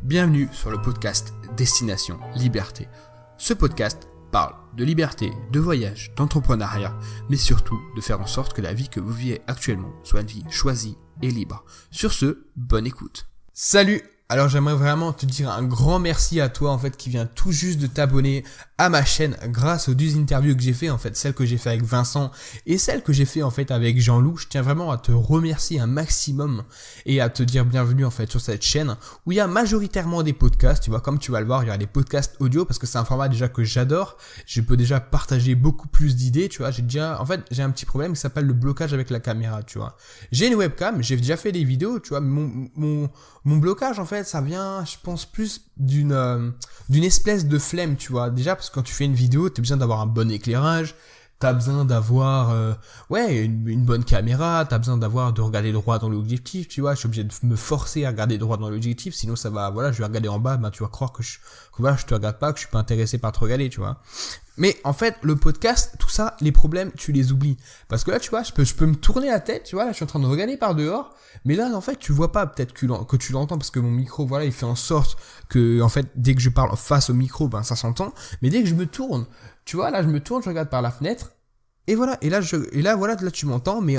Bienvenue sur le podcast Destination Liberté. Ce podcast parle de liberté, de voyage, d'entrepreneuriat, mais surtout de faire en sorte que la vie que vous vivez actuellement soit une vie choisie et libre. Sur ce, bonne écoute. Salut! Alors j'aimerais vraiment te dire un grand merci à toi qui vient tout juste de t'abonner à ma chaîne grâce aux 2 interviews que j'ai fait celle que j'ai fait avec Vincent et celle que j'ai fait avec Jean-Loup. Je tiens vraiment à te remercier un maximum et à te dire bienvenue sur cette chaîne où il y a majoritairement des podcasts, comme tu vas le voir, il y aura des podcasts audio parce que c'est un format déjà que j'adore. Je peux déjà partager beaucoup plus d'idées, j'ai un petit problème qui s'appelle le blocage avec la caméra, J'ai une webcam, j'ai déjà fait des vidéos, mon blocage ça vient, je pense, plus d'une espèce de flemme, Déjà, parce que quand tu fais une vidéo, t'as besoin d'avoir un bon éclairage, t'as besoin d'avoir, une bonne caméra, t'as besoin de regarder droit dans l'objectif, Je suis obligé de me forcer à regarder droit dans l'objectif, sinon ça va, je vais regarder en bas, tu vas croire que je te regarde pas, que je suis pas intéressé par te regarder, Mais le podcast, tout ça, les problèmes, tu les oublies. Parce que là, je peux me tourner la tête, là, je suis en train de regarder par dehors. Mais là, tu vois pas peut-être que tu l'entends parce que mon micro, il fait en sorte que, dès que je parle face au micro, ça s'entend. Mais dès que je me tourne, là, je me tourne, je regarde par la fenêtre. Et voilà, là tu m'entends, mais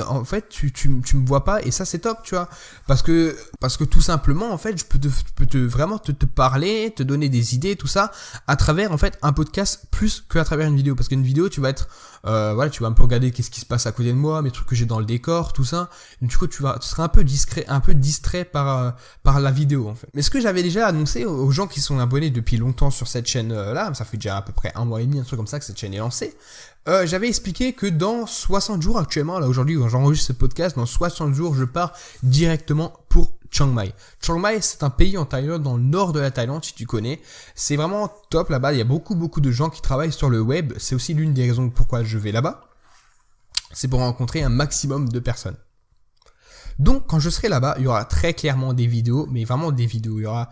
tu me vois pas, et ça c'est top, parce que tout simplement, je peux vraiment te parler, te donner des idées, tout ça, à travers, un podcast plus qu'à travers une vidéo, parce qu'une vidéo, tu vas être, tu vas un peu regarder qu'est-ce qui se passe à côté de moi, mes trucs que j'ai dans le décor, tout ça, et du coup, tu seras un peu distrait par la vidéo, Mais ce que j'avais déjà annoncé aux gens qui sont abonnés depuis longtemps sur cette chaîne-là, ça fait déjà à peu près 1 mois et demi, un truc comme ça que cette chaîne est lancée, j'avais expliqué que dans 60 jours actuellement, là aujourd'hui quand j'enregistre ce podcast, dans 60 jours je pars directement pour Chiang Mai. Chiang Mai, c'est un pays en Thaïlande, dans le nord de la Thaïlande si tu connais. C'est vraiment top là-bas, il y a beaucoup de gens qui travaillent sur le web. C'est aussi l'une des raisons pourquoi je vais là-bas. C'est pour rencontrer un maximum de personnes. Donc quand je serai là-bas, il y aura très clairement des vidéos, mais vraiment des vidéos. Il y aura...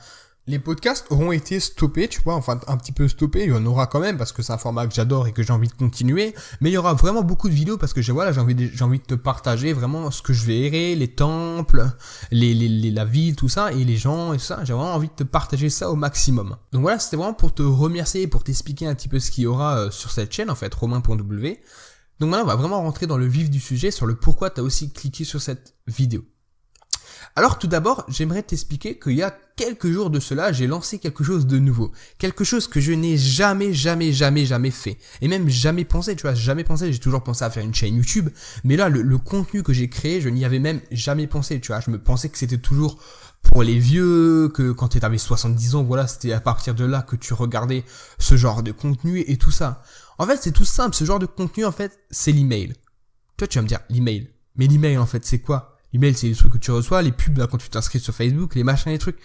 Les podcasts auront été stoppés, un petit peu stoppés, il y en aura quand même parce que c'est un format que j'adore et que j'ai envie de continuer, mais il y aura vraiment beaucoup de vidéos parce que j'ai envie de te partager vraiment ce que je verrai, les temples, la ville, tout ça, et les gens et tout ça, j'ai vraiment envie de te partager ça au maximum. Donc voilà, c'était vraiment pour te remercier, pour t'expliquer un petit peu ce qu'il y aura sur cette chaîne, Romain.w. Donc maintenant, on va vraiment rentrer dans le vif du sujet sur le pourquoi tu as aussi cliqué sur cette vidéo. Alors tout d'abord, j'aimerais t'expliquer qu'il y a quelques jours de cela, j'ai lancé quelque chose de nouveau. Quelque chose que je n'ai jamais fait. Et même jamais pensé, j'ai toujours pensé à faire une chaîne YouTube. Mais là, le contenu que j'ai créé, je n'y avais même jamais pensé, Je me pensais que c'était toujours pour les vieux, que quand tu avais 70 ans, c'était à partir de là que tu regardais ce genre de contenu et tout ça. En fait, c'est tout simple, ce genre de contenu, c'est l'email. Toi, tu vas me dire, l'email. Mais l'email, c'est quoi? L'email, c'est les trucs que tu reçois, les pubs là, quand tu t'inscris sur Facebook, les machins, les trucs.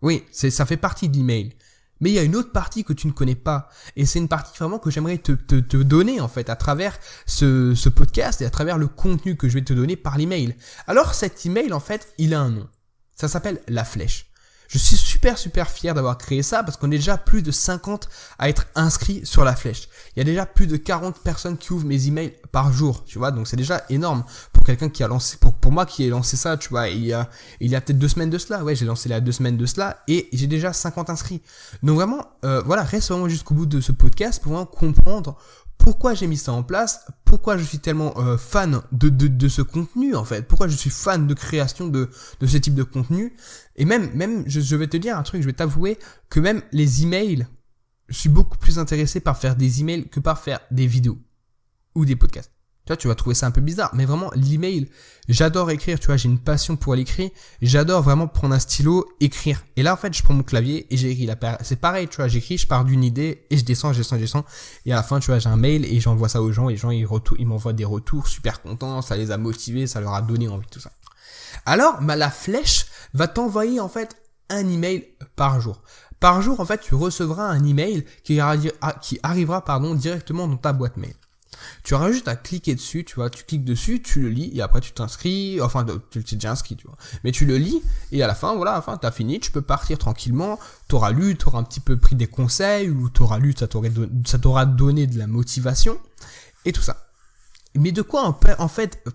Oui, ça fait partie de l'email. Mais il y a une autre partie que tu ne connais pas. Et c'est une partie vraiment que j'aimerais te donner, à travers ce podcast et à travers le contenu que je vais te donner par l'email. Alors, cet email, il a un nom. Ça s'appelle La Flèche. Je suis super fier d'avoir créé ça parce qu'on est déjà plus de 50 à être inscrits sur La Flèche. Il y a déjà plus de 40 personnes qui ouvrent mes emails par jour, donc c'est déjà énorme pour quelqu'un qui a lancé, pour moi qui ai lancé ça, il y a peut-être 2 semaines de cela, j'ai lancé là 2 semaines de cela et j'ai déjà 50 inscrits. Donc vraiment, reste vraiment jusqu'au bout de ce podcast pour vraiment comprendre pourquoi j'ai mis ça en place, pourquoi je suis tellement fan de ce contenu pourquoi je suis fan de création de ce type de contenu, et même je vais te dire un truc, je vais t'avouer que même les emails, je suis beaucoup plus intéressé par faire des emails que par faire des vidéos ou des podcasts. Tu vas trouver ça un peu bizarre, mais vraiment, l'email, j'adore écrire, j'ai une passion pour l'écrire, j'adore vraiment prendre un stylo, écrire. Et là, je prends mon clavier et j'écris. C'est pareil, j'écris, je pars d'une idée et je descends. Et à la fin, j'ai un mail et j'envoie ça aux gens et les gens, ils m'envoient des retours super contents, ça les a motivés, ça leur a donné envie, tout ça. Alors, La Flèche va t'envoyer, un email par jour. Par jour, tu recevras un email qui arrivera, directement dans ta boîte mail. Tu auras juste à cliquer dessus, tu cliques dessus, tu le lis, et après tu t'inscris, tu t'es déjà inscrit, mais tu le lis, et à la fin, t'as fini, tu peux partir tranquillement, t'auras lu, t'auras un petit peu pris des conseils, ou t'auras lu, ça t'aura donné de la motivation, et tout ça. Mais de quoi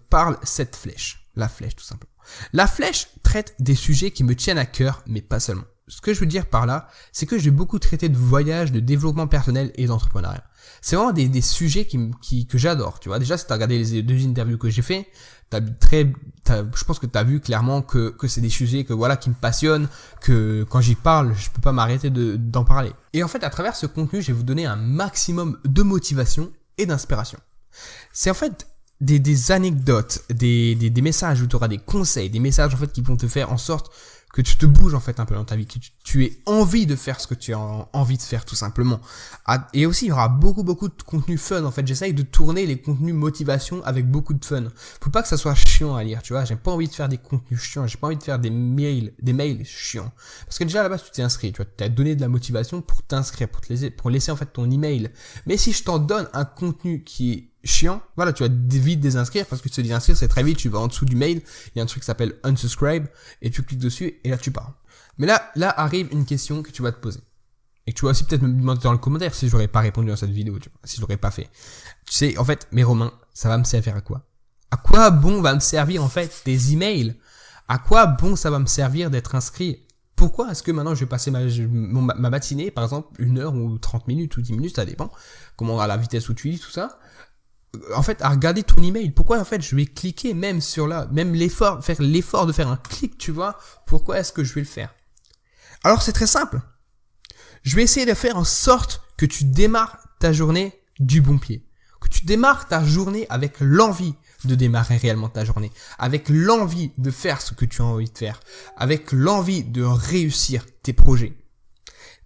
parle cette flèche? La flèche, tout simplement. La flèche traite des sujets qui me tiennent à cœur, mais pas seulement. ce que je veux dire par là, c'est que j'ai beaucoup traité de voyage, de développement personnel et d'entrepreneuriat. C'est vraiment des sujets que j'adore, tu vois. Déjà, si t'as regardé les 2 interviews que j'ai fait, je pense que t'as vu clairement que c'est des sujets qui me passionnent, que quand j'y parle, je peux pas m'arrêter d'en parler. Et en fait, à travers ce contenu, je vais vous donner un maximum de motivation et d'inspiration. C'est en fait des anecdotes, des messages où tu auras des conseils, des messages en fait qui vont te faire en sorte que tu te bouges en fait un peu dans ta vie, que tu aies envie de faire ce que tu as envie de faire tout simplement. Et aussi il y aura beaucoup de contenu fun en fait. J'essaye de tourner les contenus motivation avec beaucoup de fun. Faut pas que ça soit chiant à lire, tu vois. J'ai pas envie de faire des contenus chiants, j'ai pas envie de faire des mails chiants. Parce que déjà à la base tu t'es inscrit, tu vois, t'as donné de la motivation pour t'inscrire, pour laisser en fait ton email. Mais si je t'en donne un contenu qui est chiant, voilà, tu vas vite désinscrire parce que tu te dis inscrire c'est très vite, tu vas en dessous du mail, il y a un truc qui s'appelle unsubscribe et tu cliques dessus et là tu pars. Mais là arrive une question que tu vas te poser et que tu vas aussi peut-être me demander dans le commentaire si j'aurais pas répondu à cette vidéo, tu vois, si je l'aurais pas fait. Tu sais, en fait, mais Romain, ça va me servir à quoi? À quoi bon va me servir en fait tes emails? À quoi bon ça va me servir d'être inscrit? Pourquoi est-ce que maintenant je vais passer ma matinée, par exemple, 1 heure ou 30 minutes ou 10 minutes, ça dépend, comment à la vitesse où tu lis tout ça, en fait, à regarder ton email? Pourquoi en fait je vais cliquer même sur là, même faire l'effort de faire un clic, tu vois? Pourquoi est-ce que je vais le faire? Alors c'est très simple. Je vais essayer de faire en sorte que tu démarres ta journée du bon pied. Que tu démarres ta journée avec l'envie de démarrer réellement ta journée, avec l'envie de faire ce que tu as envie de faire, avec l'envie de réussir tes projets.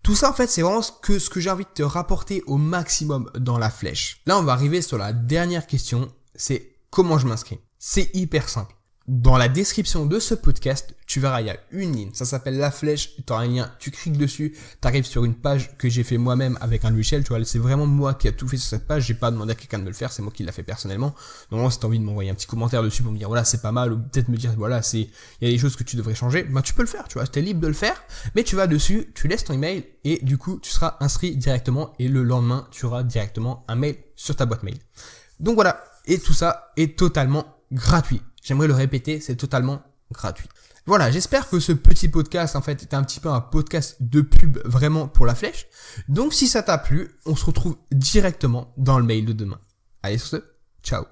Tout ça, en fait, c'est vraiment ce que j'ai envie de te rapporter au maximum dans la flèche. Là, on va arriver sur la dernière question, c'est comment je m'inscris. C'est hyper simple. Dans la description de ce podcast, tu verras, il y a une ligne, ça s'appelle la flèche, tu auras un lien, tu cliques dessus, tu arrives sur une page que j'ai fait moi-même avec un logiciel, tu vois, c'est vraiment moi qui a tout fait sur cette page, j'ai pas demandé à quelqu'un de me le faire, c'est moi qui l'a fait personnellement. Donc, si tu as envie de m'envoyer un petit commentaire dessus pour me dire, voilà, c'est pas mal, ou peut-être me dire, voilà, il y a des choses que tu devrais changer, bah, tu peux le faire, tu vois, t'es libre de le faire, mais tu vas dessus, tu laisses ton email, et du coup, tu seras inscrit directement, et le lendemain, tu auras directement un mail sur ta boîte mail. Donc voilà, et tout ça est totalement gratuit. J'aimerais le répéter, c'est totalement gratuit. Voilà, j'espère que ce petit podcast, en fait, était un petit peu un podcast de pub vraiment pour la flèche. Donc, si ça t'a plu, on se retrouve directement dans le mail de demain. Allez, sur ce, ciao.